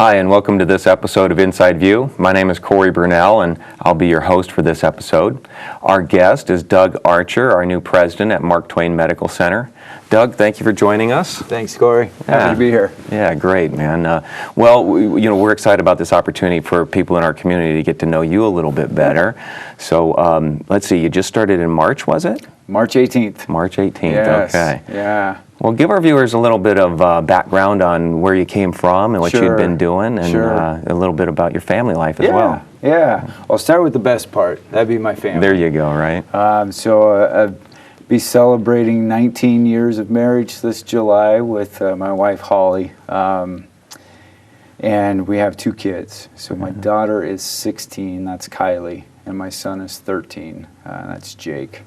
Hi, and welcome to this episode of Inside View. My name is Cory Burnell, and I'll be your host for this episode. Our guest is Doug Archer, our new president at Mark Twain Medical Center. Doug, thank you for joining us. Thanks, Cory. Happy to be here. Yeah, great, man. We're excited about this opportunity for people in our community to get to know you a little bit better. So, let's see, you just started in March, was it? March 18th. March 18th, Yes. Okay. Yeah. Well, give our viewers a little bit of background on where you came from and what you'd been doing, and a little bit about your family life as well. Yeah. I'll start with the best part. That'd be my family. There you go, right? I'll be celebrating 19 years of marriage this July with my wife, Holly. And we have two kids. So my daughter is 16, that's Kylie, and my son is 13, that's Jake.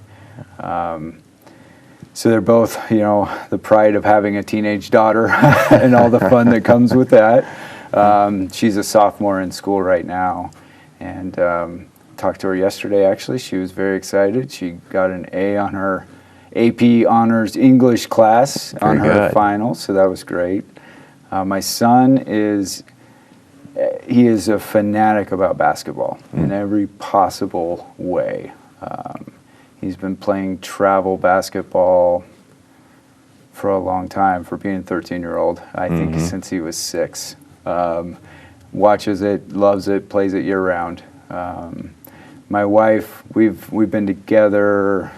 So they're both, the pride of having a teenage daughter and all the fun that comes with that. She's a sophomore in school right now, and talked to her yesterday, actually. She was very excited. She got an A on her AP Honors English class on her final, so that was great. My son is a fanatic about basketball in every possible way. He's been playing travel basketball for a long time, for being a 13-year-old, I think since he was 6. Watches it, loves it, plays it year-round. My wife, we've been together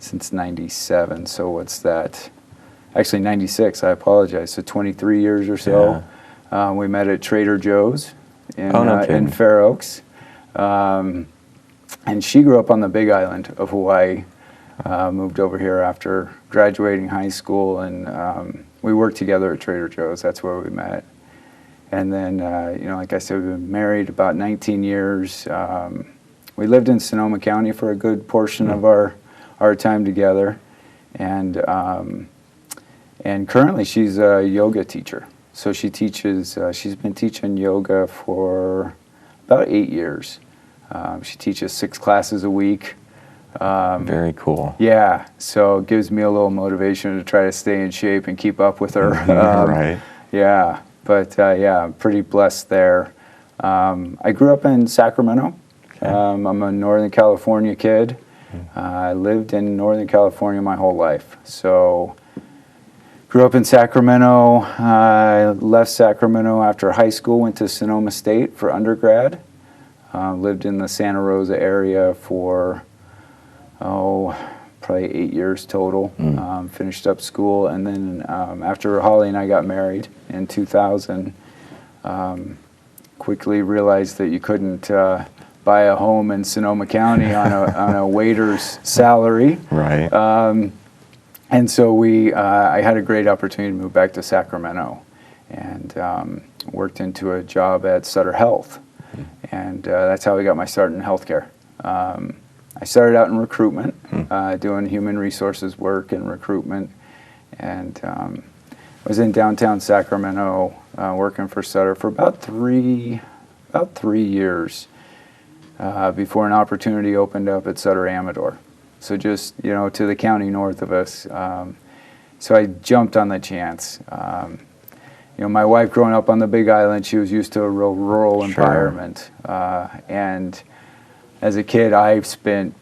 since 97, so what's that? Actually, 96, I apologize, so 23 years or so. Yeah. We met at Trader Joe's in Fair Oaks. And she grew up on the Big Island of Hawaii, moved over here after graduating high school, and we worked together at Trader Joe's. That's where we met. And then, like I said, we've been married about 19 years. We lived in Sonoma County for a good portion of our time together. And currently she's a yoga teacher. So she teaches, she's been teaching yoga for about 8 years. She teaches 6 classes a week. Very cool. Yeah, so it gives me a little motivation to try to stay in shape and keep up with her. Right. Yeah, but I'm pretty blessed there. I grew up in Sacramento. Okay. I'm a Northern California kid. I lived in Northern California my whole life. So grew up in Sacramento. I left Sacramento after high school, went to Sonoma State for undergrad. Lived in the Santa Rosa area for, probably 8 years total. Finished up school, and then after Holly and I got married in 2000, quickly realized that you couldn't buy a home in Sonoma County on a waiter's salary. Right. And so I had a great opportunity to move back to Sacramento, and worked into a job at Sutter Health. And that's how I got my start in healthcare. I started out in recruitment, doing human resources work and recruitment, and was in downtown Sacramento working for Sutter for about three years before an opportunity opened up at Sutter Amador. So just to the county north of us. So I jumped on the chance. My wife growing up on the Big Island, she was used to a real rural environment. And as a kid, I spent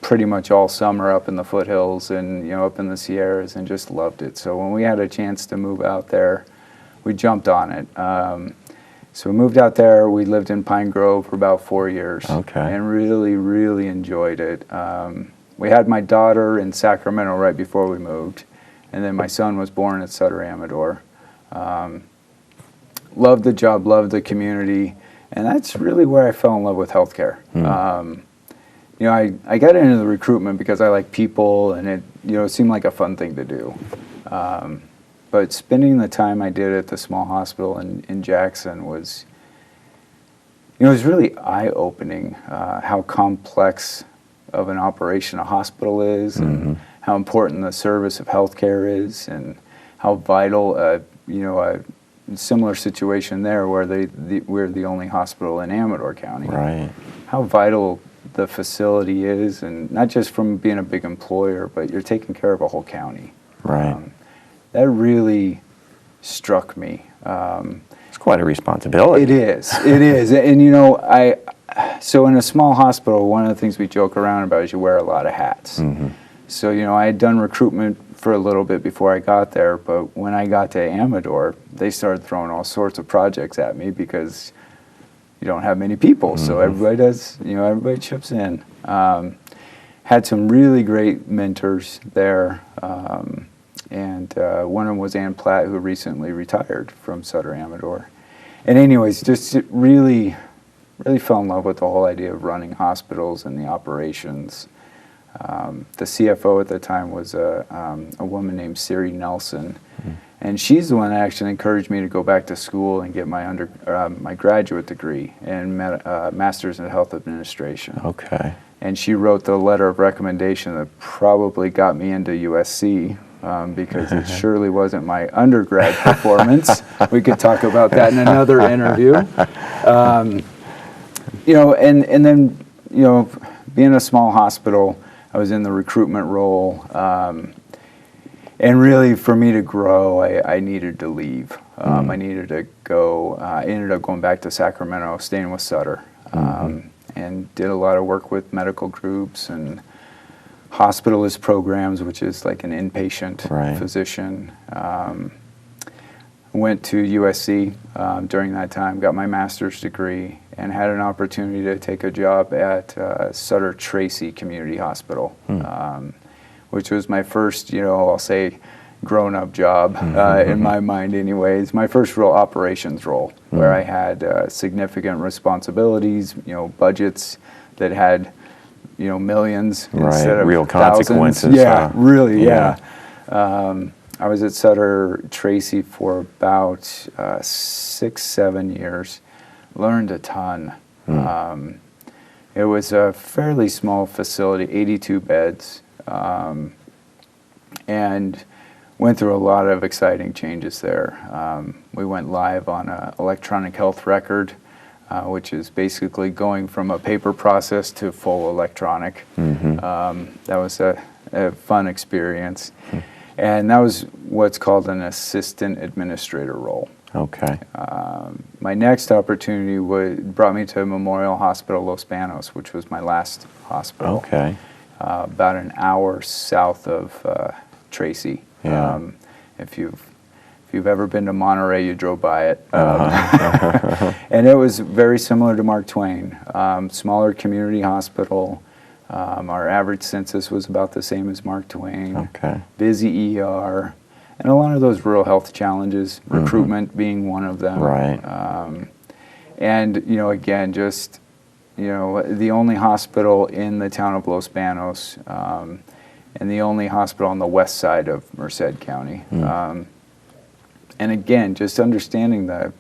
pretty much all summer up in the foothills and, up in the Sierras, and just loved it. So when we had a chance to move out there, we jumped on it. So we moved out there. We lived in Pine Grove for about 4 years. Okay. And really, really enjoyed it. We had my daughter in Sacramento right before we moved. And then my son was born at Sutter Amador. Loved the job, loved the community, and that's really where I fell in love with healthcare. I got into the recruitment because I like people, and it seemed like a fun thing to do. But spending the time I did at the small hospital in Jackson was really eye-opening, how complex of an operation a hospital is, and how important the service of healthcare is, and how vital a similar situation there where we're the only hospital in Amador County. Right. How vital the facility is, and not just from being a big employer, but you're taking care of a whole county. Right. That really struck me. It's quite a responsibility. It is. And so in a small hospital, one of the things we joke around about is you wear a lot of hats. Mm-hmm. So, I had done recruitment for a little bit before I got there, but when I got to Amador, they started throwing all sorts of projects at me because you don't have many people. So everybody does, everybody chips in. Had some really great mentors there. And one of them was Ann Platt, who recently retired from Sutter Amador. And anyways, just really fell in love with the whole idea of running hospitals and the operations. The CFO at the time was a woman named Siri Nelson, and she's the one that actually encouraged me to go back to school and get my graduate degree in Master's in Health Administration. Okay. And she wrote the letter of recommendation that probably got me into USC. Because it surely wasn't my undergrad performance. We could talk about that in another interview. And then, being a small hospital, I was in the recruitment role. And really, for me to grow, I needed to leave. I needed to go. I ended up going back to Sacramento, staying with Sutter, and did a lot of work with medical groups and hospitalist programs, which is like an inpatient physician. Went to USC during that time, got my master's degree, and had an opportunity to take a job at Sutter Tracy Community Hospital, which was my first, I'll say, grown-up job in my mind anyways. My first real operations role, where I had significant responsibilities, budgets that had millions instead of real thousands. consequences. Yeah, really, yeah. I was at Sutter Tracy for about 6-7 years. Learned a ton. It was a fairly small facility, 82 beds, and went through a lot of exciting changes there. We went live on an electronic health record, which is basically going from a paper process to full electronic. That was a fun experience. And that was what's called an assistant administrator role. Okay. My next opportunity brought me to Memorial Hospital Los Banos, which was my last hospital. Okay. About an hour south of Tracy. Yeah. If you've ever been to Monterey, you drove by it. And it was very similar to Mark Twain. Smaller community hospital. Our average census was about the same as Mark Twain. Okay. Busy ER. And a lot of those rural health challenges, recruitment being one of them. Right. And, again, just, the only hospital in the town of Los Banos, and the only hospital on the west side of Merced County. And again, just understanding the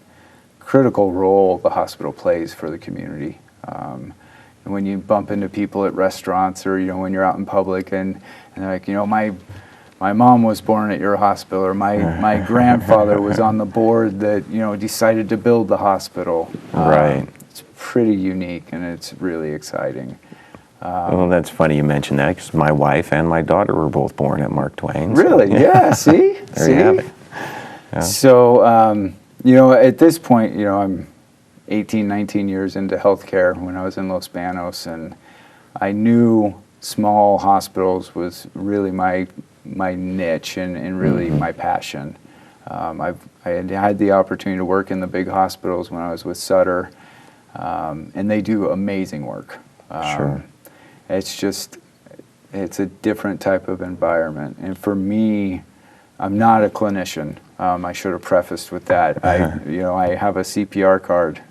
critical role the hospital plays for the community. And when you bump into people at restaurants or, when you're out in public and they're like, my mom was born at your hospital, or my grandfather was on the board that, decided to build the hospital. Right. It's pretty unique and it's really exciting. Well, that's funny you mentioned that, because my wife and my daughter were both born at Mark Twain. Really? So, yeah. See? There you have it. Yeah. So, at this point, I'm 18, 19 years into healthcare when I was in Los Banos, and I knew small hospitals was really my niche and really my passion. I had the opportunity to work in the big hospitals when I was with Sutter, and they do amazing work. Sure. It's a different type of environment. And for me, I'm not a clinician. I should have prefaced with that. I have a CPR card.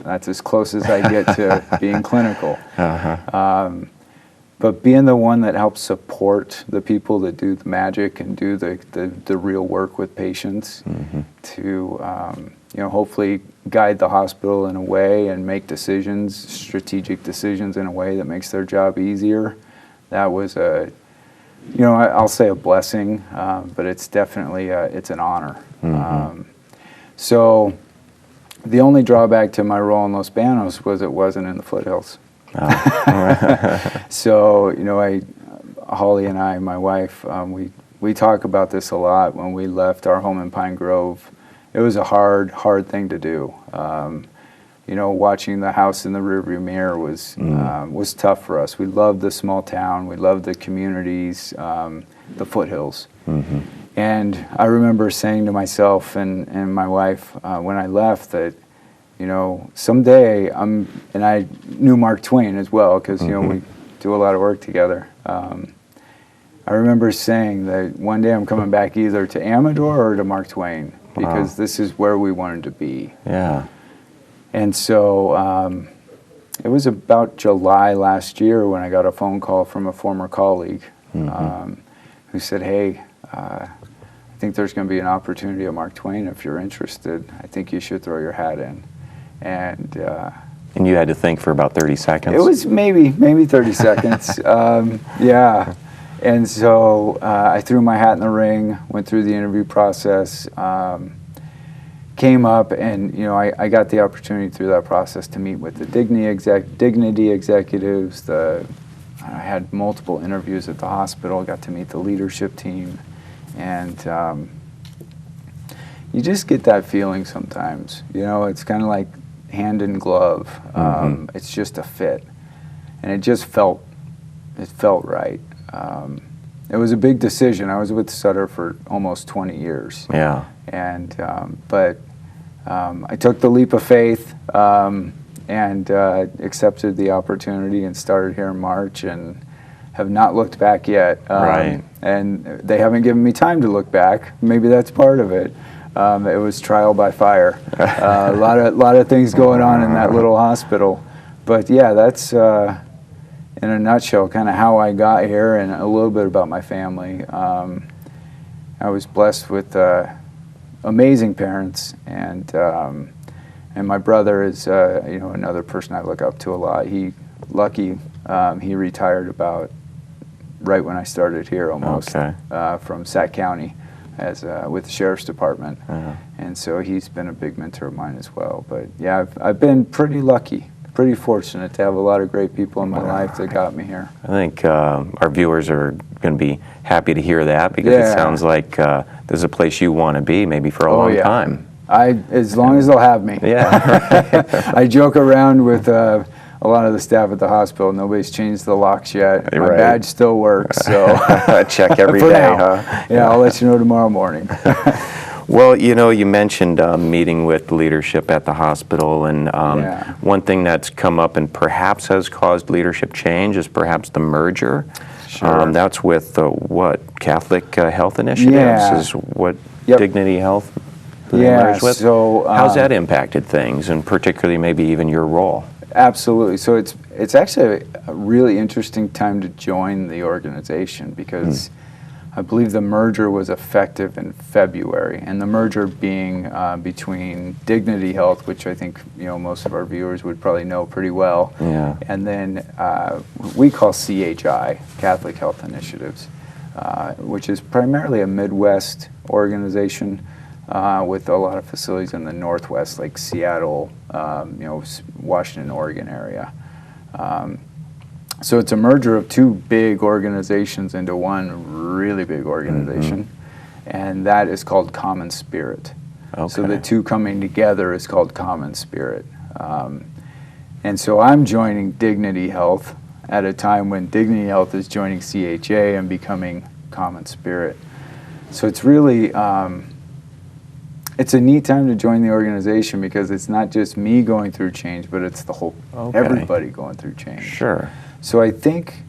That's as close as I get to being clinical. But being the one that helps support the people that do the magic and do the real work with patients, to hopefully guide the hospital in a way and make decisions, strategic decisions in a way that makes their job easier. That was I'll say a blessing, but it's definitely it's an honor. So the only drawback to my role in Los Banos was it wasn't in the foothills. So Holly and I, my wife, we we talk about this a lot. When we left our home in Pine Grove, it was a hard thing to do. Watching the house in the rearview mirror was tough for us. We loved the small town. We loved the communities, the foothills. Mm-hmm. And I remember saying to myself and my wife when I left that, someday and I knew Mark Twain as well because, we do a lot of work together. I remember saying that one day I'm coming back either to Amador or to Mark Twain because this is where we wanted to be. Yeah. And so it was about July last year when I got a phone call from a former colleague who said, hey, I think there's going to be an opportunity at Mark Twain. If you're interested, I think you should throw your hat in. And you had to think for about 30 seconds? It was maybe 30 seconds. Yeah. And so I threw my hat in the ring, went through the interview process, came up, and I got the opportunity through that process to meet with the Dignity executives. I had multiple interviews at the hospital, got to meet the leadership team, and you just get that feeling sometimes. It's kind of like hand in glove. It's just a fit, and it just felt right. It was a big decision. I was with Sutter for almost 20 years. Yeah. And but I took the leap of faith and accepted the opportunity and started here in March and have not looked back yet. Right. And they haven't given me time to look back. Maybe that's part of it. It was trial by fire. A lot of things going on in that little hospital. But yeah, that's in a nutshell kind of how I got here and a little bit about my family. I was blessed with amazing parents, and my brother is another person I look up to a lot. He retired about right when I started here almost from Sac County as with the Sheriff's Department, and so he's been a big mentor of mine as well. But yeah, I've been pretty lucky. Pretty fortunate to have a lot of great people in my life that got me here. I think our viewers are going to be happy to hear that because it sounds like this is a place you want to be maybe for a long time. As long as they'll have me. Yeah. I joke around with a lot of the staff at the hospital. Nobody's changed the locks yet. My badge still works. So check every day, now. huh? Yeah, I'll let you know tomorrow morning. Well, you mentioned meeting with leadership at the hospital, and one thing that's come up and perhaps has caused leadership change is perhaps the merger. Sure. That's with what, Catholic Health Initiatives is what Dignity Health merged with? So how's that impacted things, and particularly maybe even your role? Absolutely. So it's actually a really interesting time to join the organization because I believe the merger was effective in February, and the merger being between Dignity Health, which I think most of our viewers would probably know pretty well, and then we call CHI, Catholic Health Initiatives, which is primarily a Midwest organization with a lot of facilities in the Northwest, like Seattle, Washington, Oregon area. So it's a merger of two big organizations into one really big organization, and that is called Common Spirit. Okay. So the two coming together is called Common Spirit. And so I'm joining Dignity Health at a time when Dignity Health is joining CHA and becoming Common Spirit. So it's really, it's a neat time to join the organization because it's not just me going through change, but it's the whole, everybody going through change. Sure. So I think,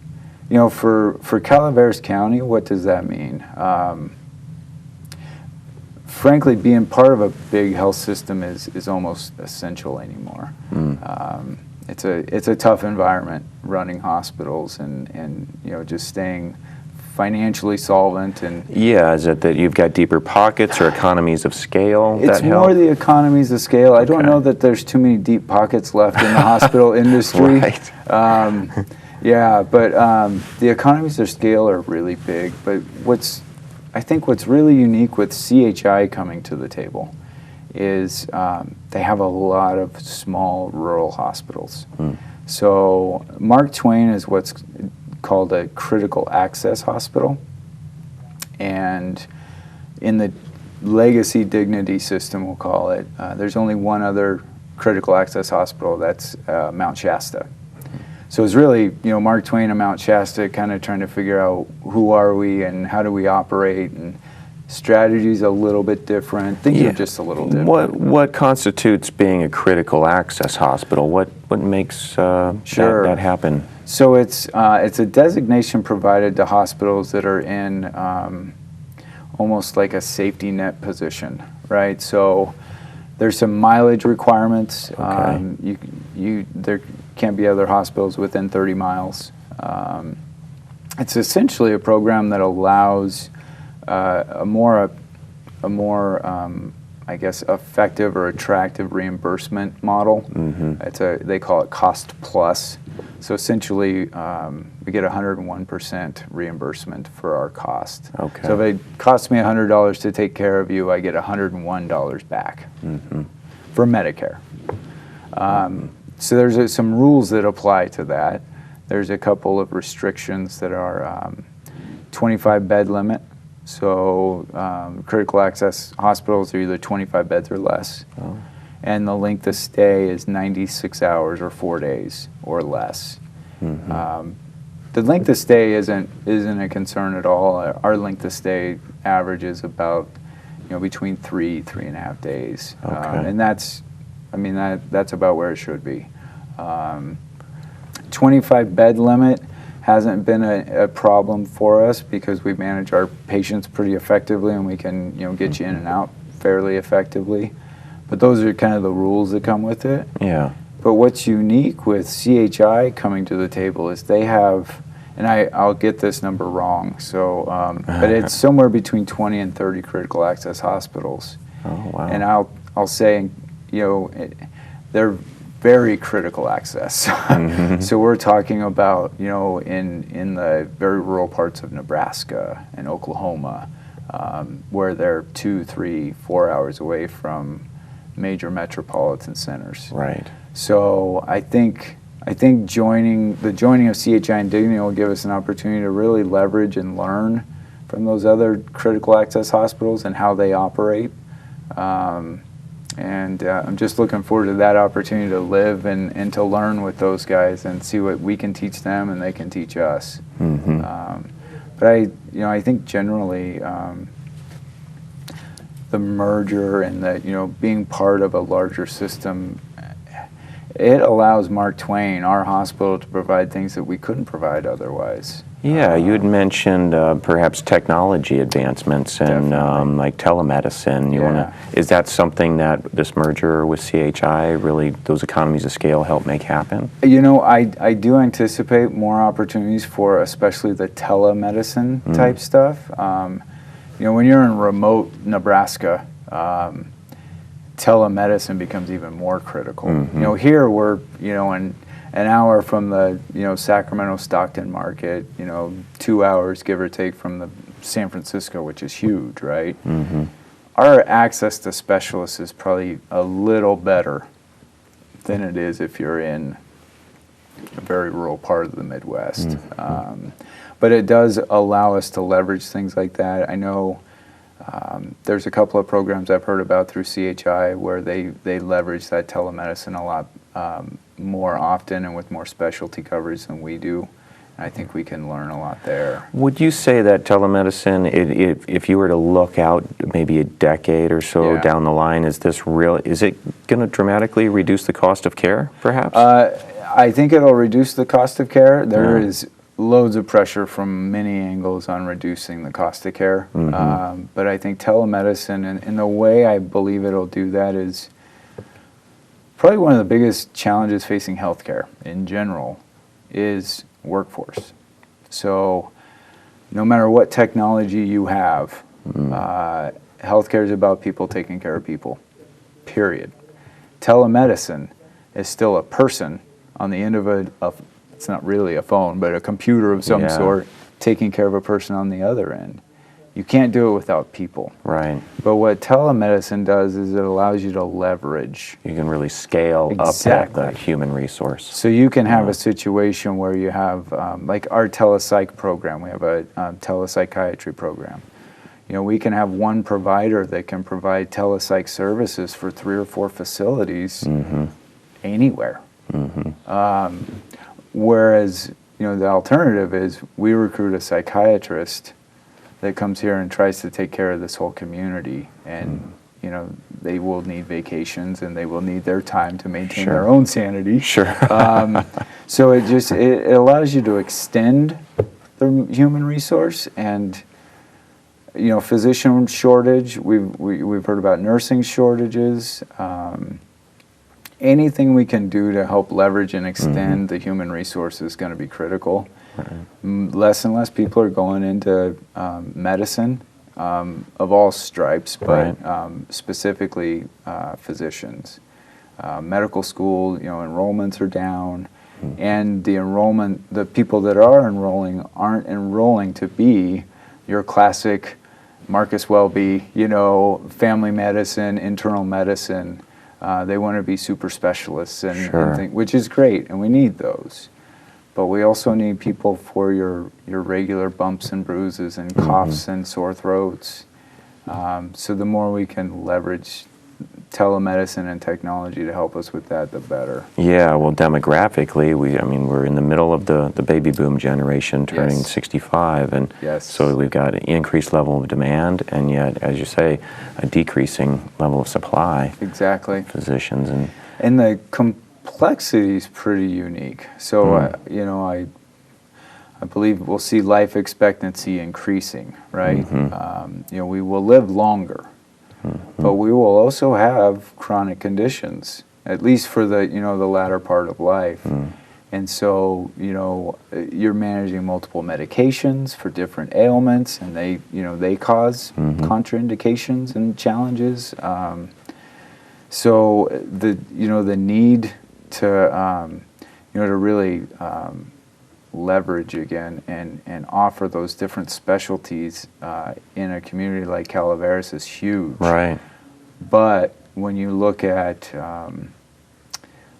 for Calaveras County, what does that mean? Frankly, being part of a big health system is almost essential anymore. It's a tough environment running hospitals and just staying financially solvent and is it that you've got deeper pockets or economies of scale? It's more the economies of scale. I don't know that there's too many deep pockets left in the hospital industry. Right. But the economies of scale are really big. But I think what's really unique with CHI coming to the table is they have a lot of small rural hospitals. So Mark Twain is what's called a critical access hospital, And in the legacy dignity system, we'll call it, there's only one other critical access hospital, that's Mount Shasta. So it's really, Mark Twain and Mount Shasta kind of trying to figure out who are we and how do we operate, and strategy's a little bit different. Things are just a little different. What constitutes being a critical access hospital? What makes that happen? So it's a designation provided to hospitals that are in almost like a safety net position, right? So there's some mileage requirements. Okay. There can't be other hospitals within 30 miles. It's essentially a program that allows a more I guess effective or attractive reimbursement model. Mm-hmm. They call it cost plus. So essentially, we get 101% reimbursement for our cost. Okay. So if it costs me $100 to take care of you, I get $101 back for Medicare. So there's some rules that apply to that. There's a couple of restrictions that are 25 bed limit. So critical access hospitals are either 25 beds or less. Oh. And the length of stay is 96 hours or 4 days or less. Mm-hmm. The length of stay isn't a concern at all. Our length of stay averages about between 3.5 days. Okay. And that's about where it should be. 25 bed limit hasn't been a problem for us because we manage our patients pretty effectively, and we can get you in and out fairly effectively. But those are kind of the rules that come with it. Yeah. But what's unique with CHI coming to the table is they have, and I'll get this number wrong, so but it's somewhere between 20 and 30 critical access hospitals. Oh, wow. And I'll say, they're very critical access. Mm-hmm. So we're talking about, in the very rural parts of Nebraska and Oklahoma, where they're 2, 3, 4 hours away from major metropolitan centers. Right. So I think joining of CHI and Dignity will give us an opportunity to really leverage and learn from those other critical access hospitals and how they operate. And I'm just looking forward to that opportunity to live and to learn with those guys and see what we can teach them and they can teach us. Mm-hmm. But I think generally the merger and the being part of a larger system, it allows Mark Twain, our hospital, to provide things that we couldn't provide otherwise. Yeah, you had mentioned perhaps technology advancements and like telemedicine. Is that something that this merger with CHI really, those economies of scale help make happen? I do anticipate more opportunities for especially the telemedicine type stuff. When you're in remote Nebraska, telemedicine becomes even more critical. Mm-hmm. Here we're in an hour from the Sacramento Stockton market, 2 hours give or take from the San Francisco, which is huge, right? Mm-hmm. Our access to specialists is probably a little better than it is if you're in a very rural part of the Midwest. Mm-hmm. But it does allow us to leverage things like that. I know there's a couple of programs I've heard about through CHI where they leverage that telemedicine a lot more often and with more specialty coverage than we do. I think we can learn a lot there. Would you say that telemedicine, if you were to look out maybe a decade or so down the line, is it going to dramatically reduce the cost of care, perhaps? I think it'll reduce the cost of care. There is loads of pressure from many angles on reducing the cost of care. Mm-hmm. But I think telemedicine, and the way I believe it'll do that is probably one of the biggest challenges facing healthcare in general is workforce. So no matter what technology you have, healthcare is about people taking care of people, period. Telemedicine is still a person on the end of it's not really a phone, but a computer of some sort taking care of a person on the other end. You can't do it without people. Right. But what telemedicine does is it allows you to leverage. You can really scale up the human resource. So you can have a situation where you have, like our telepsych program, we have a telepsychiatry program. we can have one provider that can provide telepsych services for 3 or 4 facilities anywhere. Whereas, the alternative is we recruit a psychiatrist that comes here and tries to take care of this whole community, and they will need vacations and they will need their time to maintain their own sanity. So it allows you to extend the human resource, and physician shortage. We've heard about nursing shortages. Anything we can do to help leverage and extend the human resource is going to be critical. Less and less people are going into medicine of all stripes, but specifically physicians. Medical school, enrollments are down, and the people that are enrolling aren't enrolling to be your classic Marcus Welby, family medicine, internal medicine. They want to be super specialists, and which is great, and we need those. But we also need people for your regular bumps and bruises and coughs and sore throats. So the more we can leverage telemedicine and technology to help us with that, the better. Yeah, well, demographically, we're in the middle of the baby boom generation turning 65, and so we've got an increased level of demand, and yet, as you say, a decreasing level of supply. Exactly. Physicians and the complexity is pretty unique. So I believe we'll see life expectancy increasing, right? We will live longer. But we will also have chronic conditions, at least for the latter part of life. And so you're managing multiple medications for different ailments, and they cause contraindications and challenges. So the need to really leverage again and offer those different specialties in a community like Calaveras is huge. Right. But when you look at,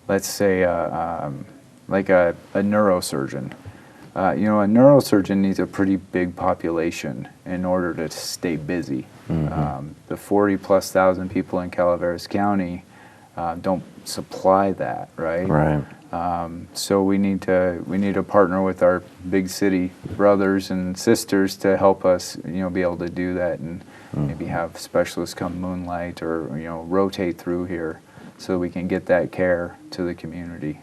let's say, like a neurosurgeon, a neurosurgeon needs a pretty big population in order to stay busy. The 40+ thousand people in Calaveras County don't supply that, right? Right. So we need to partner with our big city brothers and sisters to help us, be able to do that, and maybe have specialists come moonlight or rotate through here, so we can get that care to the community.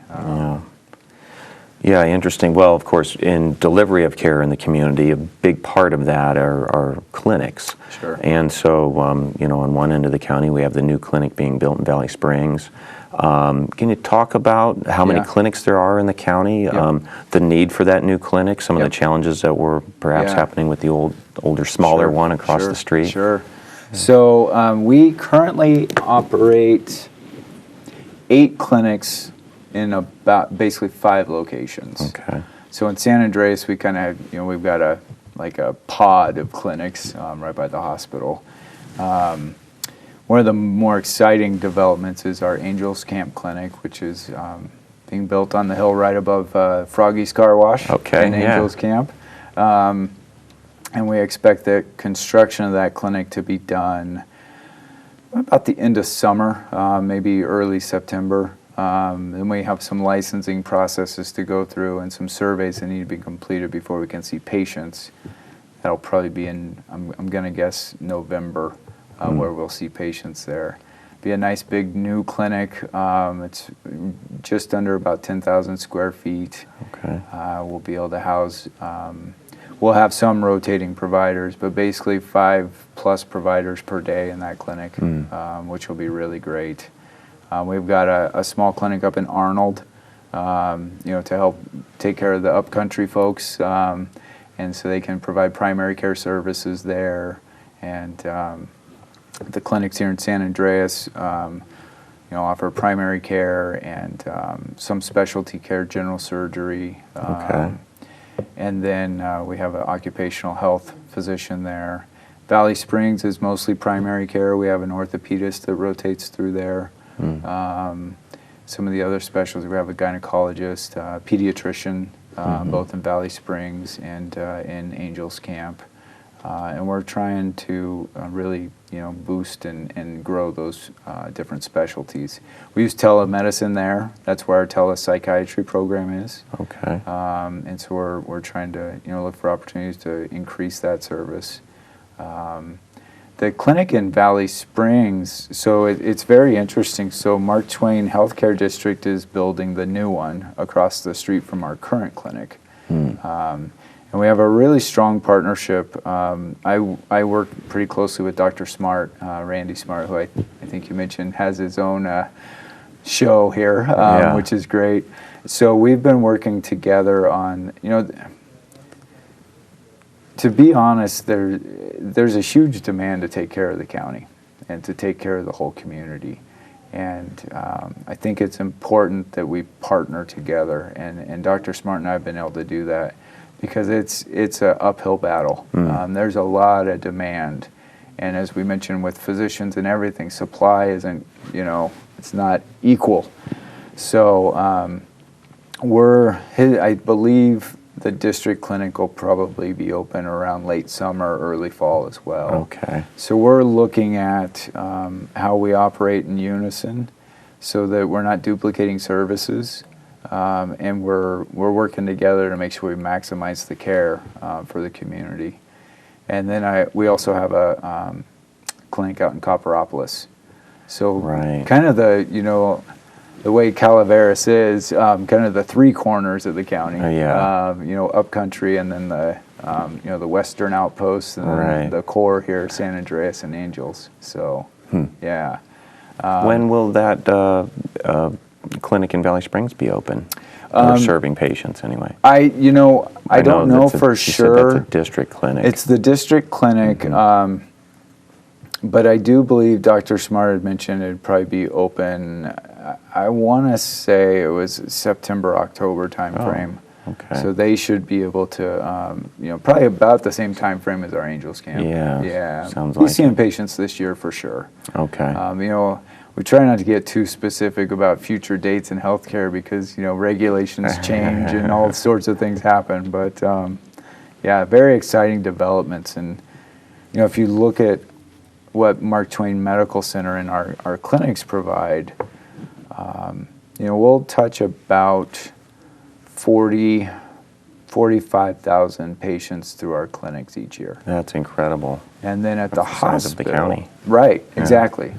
Yeah, interesting. Well, of course, in delivery of care in the community, a big part of that are clinics. Sure. And so, on one end of the county, we have the new clinic being built in Valley Springs. Can you talk about how many clinics there are in the county, the need for that new clinic, some of the challenges that were perhaps happening with the older, smaller one across the street? Sure. So we currently operate 8 clinics in about basically 5 locations. Okay. So in San Andreas, we kind of have, we've got a pod of clinics right by the hospital. One of the more exciting developments is our Angels Camp Clinic, which is being built on the hill right above Froggy's Car Wash in Angels Camp. And we expect the construction of that clinic to be done about the end of summer, maybe early September. Then we have some licensing processes to go through and some surveys that need to be completed before we can see patients. That'll probably be in, I'm going to guess, November, where we'll see patients there. Be a nice big new clinic. It's just under about 10,000 square feet. Okay. We'll be able to house, we'll have some rotating providers, but basically 5+ providers per day in that clinic, which will be really great. We've got a small clinic up in Arnold, to help take care of the upcountry folks, and so they can provide primary care services there. And the clinics here in San Andreas, offer primary care and some specialty care, general surgery. And then we have an occupational health physician there. Valley Springs is mostly primary care. We have an orthopedist that rotates through there. Some of the other specialties, we have a gynecologist, pediatrician, both in Valley Springs and in Angels Camp. and we're trying to really boost and grow those different specialties. We use telemedicine there. That's where our telepsychiatry program is. Okay. And so we're trying to look for opportunities to increase that service. The clinic in Valley Springs, so it's very interesting. So Mark Twain Healthcare District is building the new one across the street from our current clinic. And we have a really strong partnership. I work pretty closely with Dr. Smart, Randy Smart, who I think you mentioned has his own show here, which is great. So we've been working together on, to be honest, there's a huge demand to take care of the county and to take care of the whole community. And I think it's important that we partner together. And Dr. Smart and I have been able to do that because it's an uphill battle. There's a lot of demand. And as we mentioned with physicians and everything, supply isn't, it's not equal. So I believe the district clinic will probably be open around late summer, early fall as well. Okay. So we're looking at how we operate in unison so that we're not duplicating services, and we're working together to make sure we maximize the care for the community. And then we also have a clinic out in Copperopolis. So kind of the way Calaveras is, kind of the three corners of the county. Upcountry, and then the western outposts, and then the core here, San Andreas and Angels. So, yeah. When will that clinic in Valley Springs be open? Or serving patients, anyway? I don't know for sure. That's a district clinic. It's the district clinic. But I do believe Dr. Smart had mentioned it'd probably be open, I want to say it was September, October time frame. Okay. So they should be able to, probably about the same time frame as our Angels camp. Yeah. Sounds like He's seeing patients this year for sure. Okay. We try not to get too specific about future dates in healthcare because, regulations change and all sorts of things happen. But, very exciting developments. And, if you look at what Mark Twain Medical Center and our clinics provide, we'll touch about 45,000 patients through our clinics each year. That's incredible. And then at the hospital, size of the county. Right, exactly.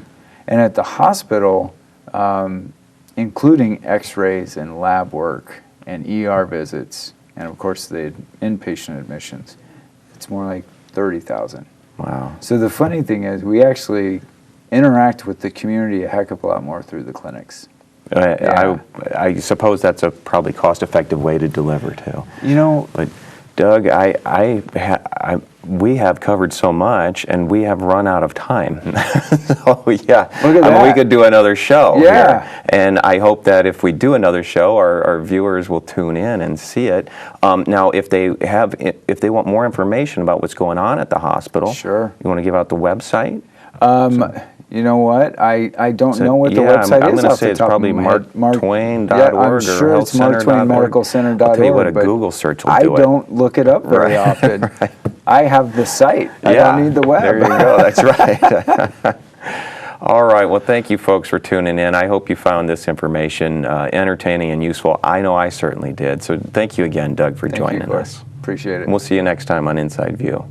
And at the hospital, including x-rays and lab work and ER visits, and of course the inpatient admissions, it's more like 30,000. Wow. So the funny thing is we actually interact with the community a heck of a lot more through the clinics. I suppose that's a probably cost-effective way to deliver too. But Doug, we have covered so much, and we have run out of time. So yeah, look at that. We could do another show. Yeah. Here. And I hope that if we do another show, our viewers will tune in and see it. Now, if they want more information about what's going on at the hospital, sure. You want to give out the website? You know what? I don't know what the website I'm is. going to say it's probably marktwain.org I'm sure or it's marktwainmedicalcenter.org. I'll tell you what, a Google search will do it. I don't look it up very often. Right. I have the site. I don't need the web. There you go. That's right. All right. Well, thank you, folks, for tuning in. I hope you found this information entertaining and useful. I know I certainly did. So thank you again, Doug, for joining us. Appreciate it. And we'll see you next time on Inside View.